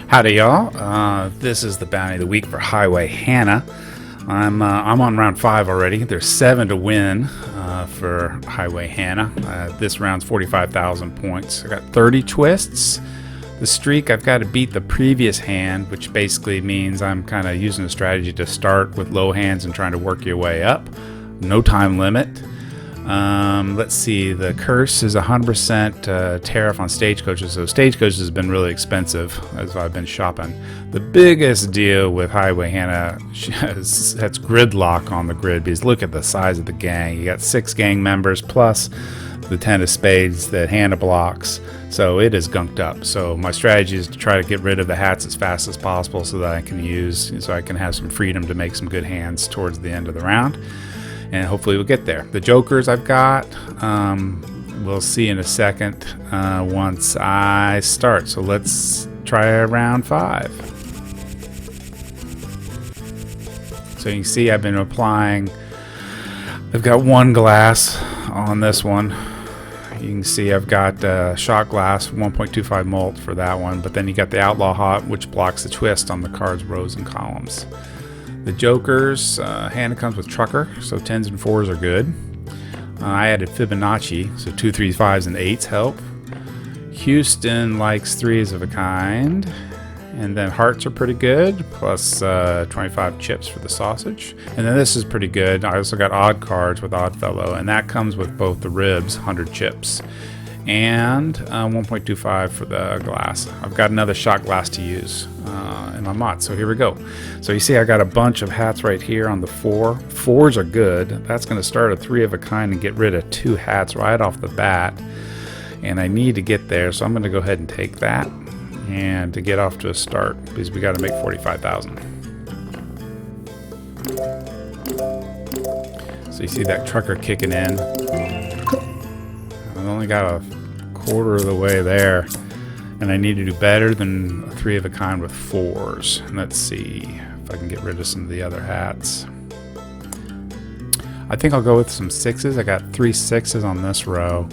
Howdy, y'all. This is the bounty of the week for Highway Hannah. I'm on round 5 already. There's 7 to win for Highway Hannah. This round's 45,000 points. I got 30 twists. The streak, I've got to beat the previous hand, which basically means I'm kind of using a strategy to start with low hands and trying to work your way up. No time limit. Let's see, the curse is 100% tariff on stagecoaches, so stagecoaches has been really expensive as I've been shopping. The biggest deal with Highway Hannah has gridlock on the grid, because look at the size of the gang. You got 6 gang members plus the 10 of spades that Hannah blocks, so it is gunked up. So my strategy is to try to get rid of the hats as fast as possible so that I can have some freedom to make some good hands towards the end of the round. And hopefully we'll get there. The jokers I've got, we'll see in a second once I start. So let's try round 5. So you can see I've been applying, I've got 1 glass on this one. You can see I've got shot glass, 1.25 mult for that one. But then you got the outlaw hot, which blocks the twist on the cards, rows, and columns. The jokers, Hannah comes with trucker, so 10s and 4s are good. I added Fibonacci, so 2, 3, 5s, and 8s help. Houston likes 3s of a kind. And then hearts are pretty good, plus 25 chips for the sausage. And then this is pretty good. I also got odd cards with Oddfellow, and that comes with both the ribs, 100 chips, and 1.25 for the glass. I've got another shot glass to use in my mod, so here we go. So you see I got a bunch of hats right here on the 4. 4s are good. That's going to start a 3 of a kind and get rid of 2 hats right off the bat. And I need to get there, so I'm going to go ahead and take that and to get off to a start, because we got to make 45,000. So you see that trucker kicking in. I've only got a quarter of the way there, and I need to do better than a 3 of a kind with 4s. And let's see if I can get rid of some of the other hats. I think I'll go with some 6s. I got 3 6s on this row,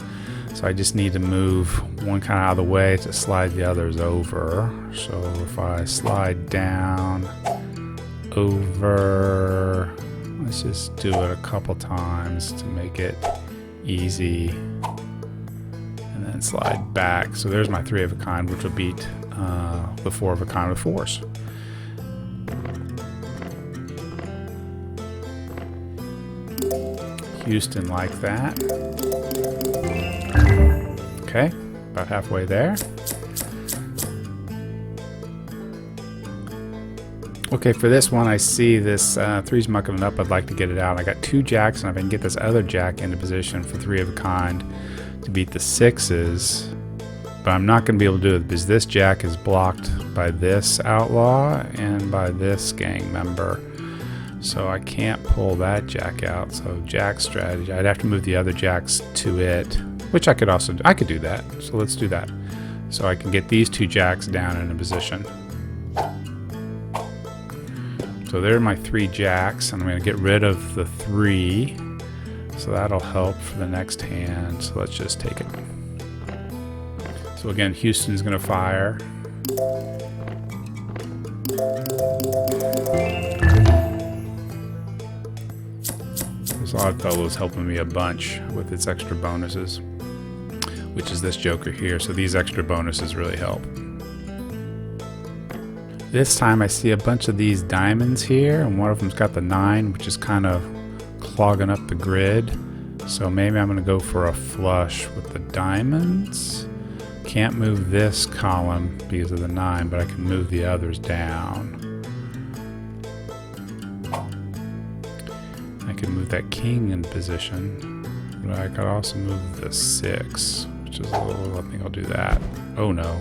so I just need to move one kind of out of the way to slide the others over. So if I slide down, over, let's just do it a couple times to make it easy. And then slide back. So there's my 3 of a kind, which will beat the 4 of a kind with 4s. Houston like that. Okay, about halfway there. Okay, for this one, I see this 3's mucking it up. I'd like to get it out. I got 2 jacks, and if I can get this other jack into position for 3 of a kind to beat the 6s, but I'm not going to be able to do it because this jack is blocked by this outlaw and by this gang member. So I can't pull that jack out. So jack strategy, I'd have to move the other jacks to it, which I could do that. So let's do that. So I can get these 2 jacks down in a position. So there are my 3 jacks, and I'm going to get rid of the 3. So that'll help for the next hand. So let's just take it. So again, Houston's going to fire. This Oddfellow is helping me a bunch with its extra bonuses, which is this joker here. So these extra bonuses really help. This time I see a bunch of these diamonds here, and one of them's got the 9, which is kind of clogging up the grid. So maybe I'm going to go for a flush with the diamonds. Can't move this column because of the 9, but I can move the others down. I can move that king in position, but I could also move the 6, which is a little, I think I'll do that. Oh no,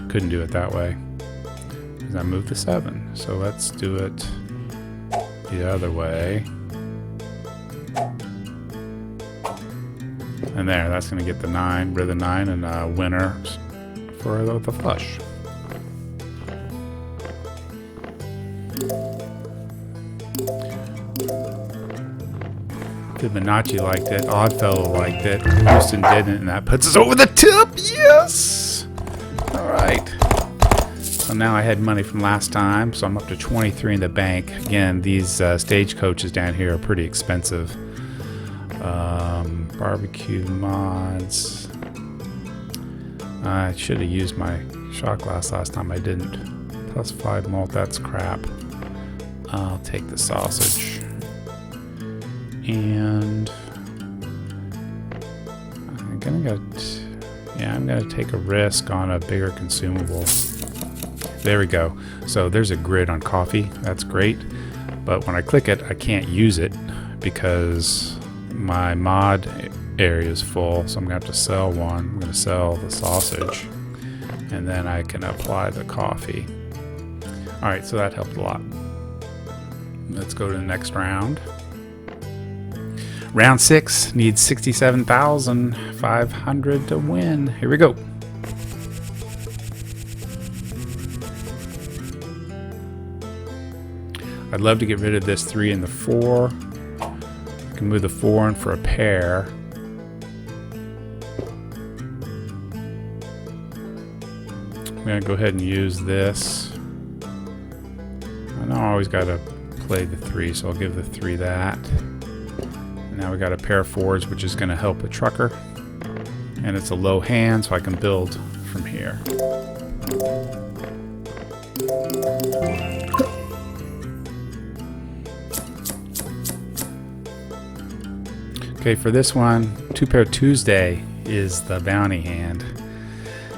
couldn't do it that way. I moved the 7, so let's do it the other way. And there, that's going to get the 9, rid of the 9, and a winner for the flush. Fibonacci liked it, Oddfellow liked it, Houston didn't, and that puts us over the tip. Yes! Alright. So now I had money from last time, so I'm up to 23 in the bank. Again, these stagecoaches down here are pretty expensive. Barbecue mods. I should have used my shot glass last time. I didn't. +5 malt, that's crap. I'll take the sausage. And I'm gonna take a risk on a bigger consumable. There we go. So there's a grid on coffee. That's great. But when I click it, I can't use it because my mod area is full. So I'm gonna have to sell one. I'm gonna sell the sausage, and then I can apply the coffee. All right, so that helped a lot. Let's go to the next round. Round 6 needs 67,500 to win. Here we go. I'd love to get rid of this 3 and the 4. I can move the 4 in for a pair. I'm going to go ahead and use this. I know I always got to play the 3, so I'll give the 3 that. And now we got a pair of 4s, which is going to help a trucker. And it's a low hand, so I can build from here. Okay, for this one, 2-pair Tuesday is the bounty hand,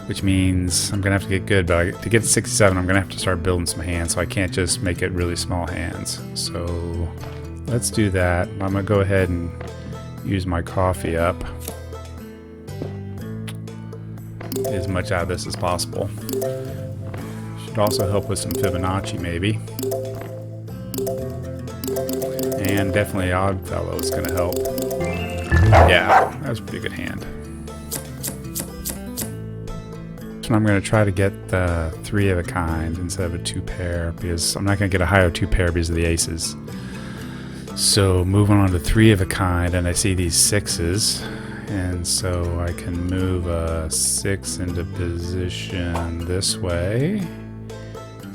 which means I'm gonna have to get good, but to get to 67, I'm gonna have to start building some hands, so I can't just make it really small hands. So let's do that. I'm gonna go ahead and use my coffee up. Get as much out of this as possible. Should also help with some Fibonacci, maybe. And definitely Oddfellow is gonna help. Yeah, that was a pretty good hand. So I'm going to try to get the 3 of a kind instead of a 2-pair, because I'm not going to get a higher 2-pair because of the aces. So moving on to 3 of a kind, and I see these 6s, and so I can move a 6 into position this way,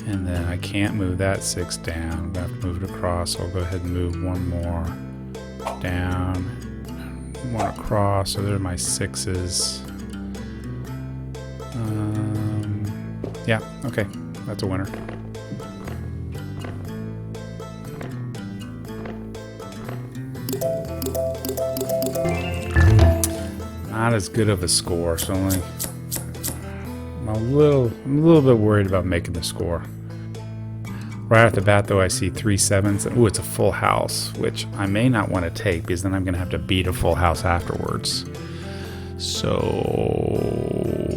and then I can't move that 6 down. I'm going to have to move it across, so I'll go ahead and move one more down, one across. So there are my 6s. Yeah, okay, that's a winner. Not as good of a score, so I'm a little bit worried about making the score. Right off the bat, though, I see 3 7s. Ooh, it's a full house, which I may not want to take because then I'm going to have to beat a full house afterwards. So,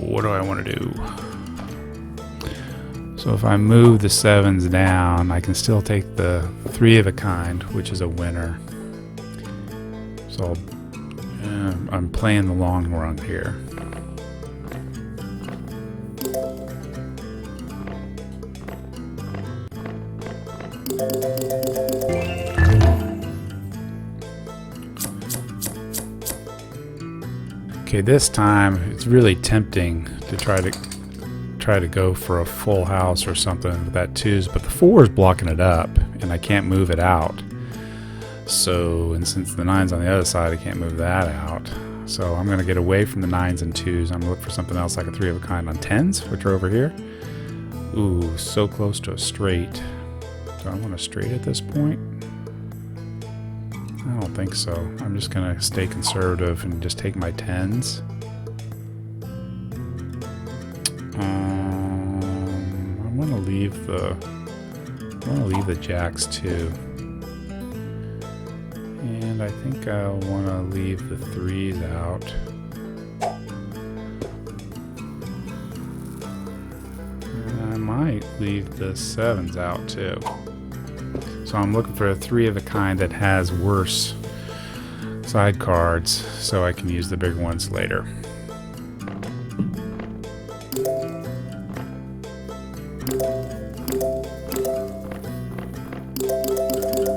what do I want to do? So if I move the 7s down, I can still take the 3 of a kind, which is a winner. So I'm playing the long run here. Okay, this time it's really tempting to try to go for a full house or something with that 2s, but the 4 is blocking it up and I can't move it out. So, and since the 9's on the other side, I can't move that out. So I'm going to get away from the 9s and 2s. I'm going to look for something else like a 3 of a kind on 10s, which are over here. Ooh, so close to a straight. Do I want a straight at this point? I don't think so. I'm just going to stay conservative and just take my 10s. I'm going to leave the jacks too. And I think I want to leave the 3s out. And I might leave the 7s out too. So I'm looking for a 3 of a kind that has worse side cards so I can use the bigger ones later.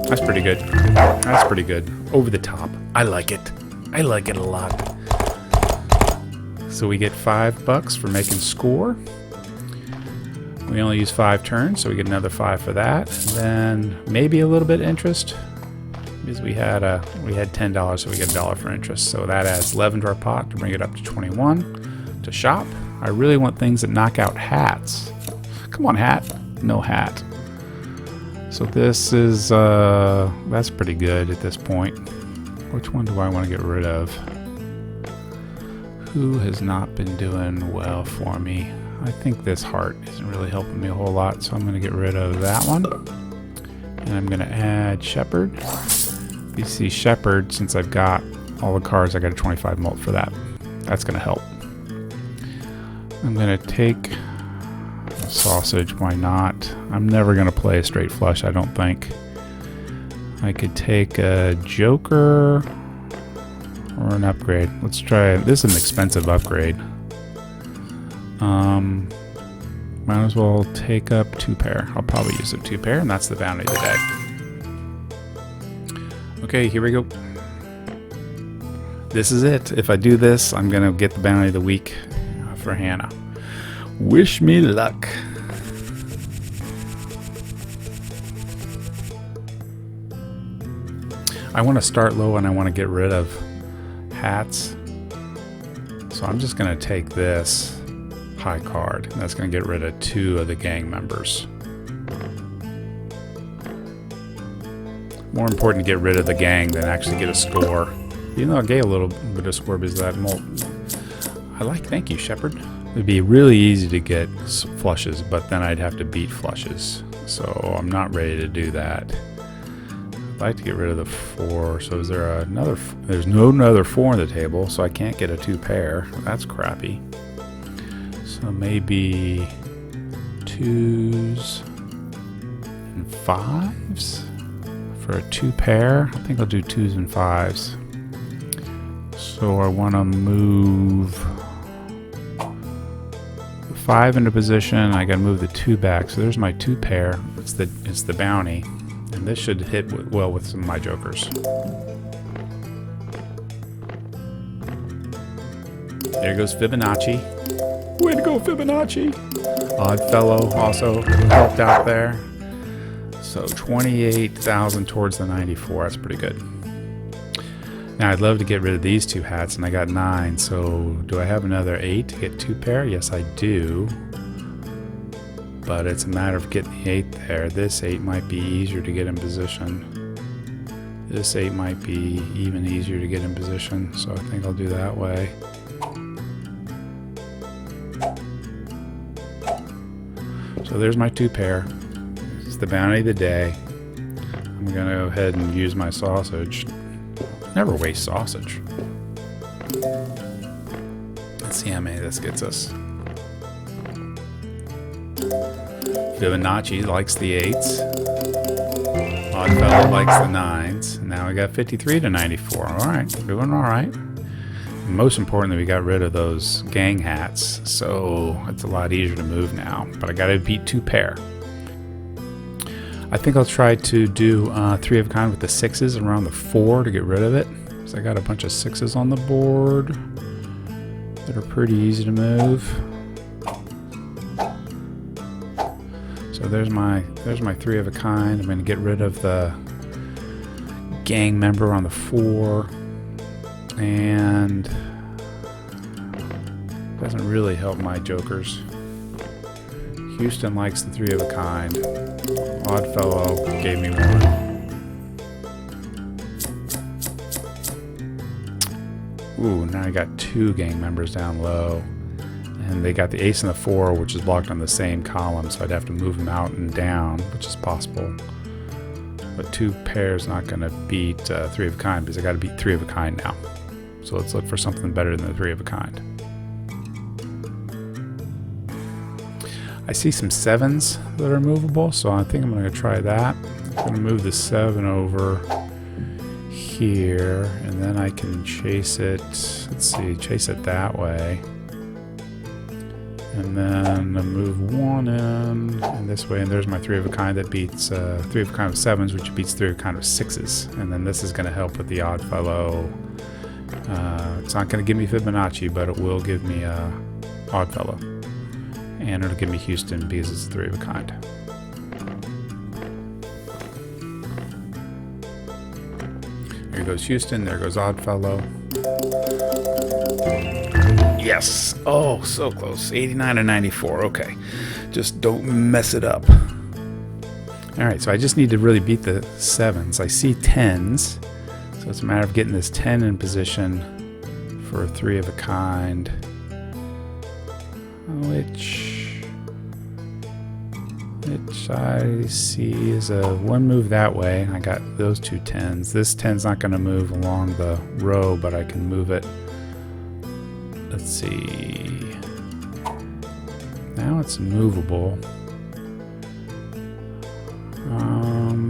That's pretty good. That's pretty good. Over the top. I like it. I like it a lot. So we get $5 for making score. we only use 5 turns, so we get another 5 for that. And then maybe a little bit interest, because we had $10, so we get $1 for interest. So that adds 11 to our pot to bring it up to 21. To shop, I really want things that knock out hats. Come on, hat. No hat. So this is, that's pretty good at this point. Which one do I want to get rid of? Who has not been doing well for me? I think this heart isn't really helping me a whole lot, so I'm going to get rid of that one. And I'm going to add Shepherd. You see Shepherd, since I've got all the cards, I got a 25 mult for that. That's going to help. I'm going to take a sausage, why not? I'm never going to play a straight flush, I don't think. I could take a joker or an upgrade. Let's try it. This is an expensive upgrade. Might as well take up 2 pair. I'll probably use a 2 pair, and that's the bounty of the day. Okay, here we go. This is it. If I do this, I'm gonna get the bounty of the week for Hannah. Wish me luck. I want to start low and I want to get rid of hats. So I'm just going to take this high card. And that's going to get rid of 2 of the gang members. More important to get rid of the gang than actually get a score. Even though I gave a little bit of score because of that mult. Thank you, Shepherd. It'd be really easy to get flushes, but then I'd have to beat flushes. So I'm not ready to do that. I'd like to get rid of the 4. So is there another? There's no another 4 on the table, so I can't get a 2 pair. That's crappy. So maybe 2s and 5s for a 2 pair. I think I'll do 2s and 5s. So I want to move 5 into position. I got to move the 2 back. So there's my 2 pair. It's the bounty. And this should hit well with some of my jokers. There goes Fibonacci. Way to go, Fibonacci! Oddfellow also helped out there. So 28,000 towards the 94. That's pretty good. Now I'd love to get rid of these 2 hats, and I got 9. So do I have another 8 to get 2 pair? Yes, I do. But it's a matter of getting the 8 there. This 8 might be easier to get in position. This 8 might be even easier to get in position, so I think I'll do that way. So there's my 2 pair. It's the bounty of the day. I'm gonna go ahead and use my sausage. Never waste sausage. Let's see how many this gets us. Fibonacci likes the 8s. Oddfellow likes the 9s. Now we got 53 to 94. Alright, doing alright. Most importantly, we got rid of those gang hats, so it's a lot easier to move now. But I gotta beat 2 pair. I think I'll try to do 3 of a kind with the 6s around the 4 to get rid of it. So I got a bunch of 6s on the board that are pretty easy to move. So there's my 3 of a kind. I'm going to get rid of the gang member on the 4, and doesn't really help my jokers. Houston likes the 3 of a kind. Oddfellow gave me 1. Ooh, now I got 2 gang members down low. And they got the ace and the 4, which is blocked on the same column, so I'd have to move them out and down, which is possible. But 2 pairs not going to beat 3 of a kind, because I got to beat 3 of a kind now. So let's look for something better than the 3 of a kind. I see some 7s that are movable, so I think I'm going to try that. I'm going to move the 7 over here, and then I can chase it. Let's see, chase it that way. And then move 1 in, and this way, and there's my 3 of a kind that beats 3 of a kind of 7s, which beats 3 of a kind of 6s. And then this is going to help with the Oddfellow. It's not going to give me Fibonacci, but it will give me Oddfellow. And it'll give me Houston because it's 3 of a kind. There goes Houston. There goes Oddfellow. Yes. Oh, so close. 89 and 94. Okay. Just don't mess it up. All right. So I just need to really beat the 7s. I see 10s. So it's a matter of getting this 10 in position for a 3 of a kind. Which I see is a 1 move that way. I got those 2 10s. This 10's not going to move along the row, but I can move it. Let's see. Now it's movable.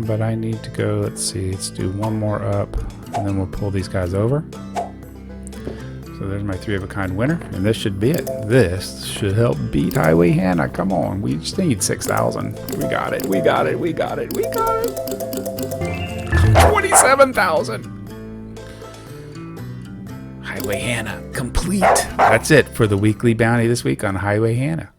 But I need to go, let's see, let's do 1 more up, and then we'll pull these guys over. So there's my 3 of a kind winner, and this should be it. This should help beat Highway Hannah. Come on, we just need 6,000. We got it, we got it, we got it, we got it. 27,000. Highway Hannah complete. That's it for the weekly bounty this week on Highway Hannah.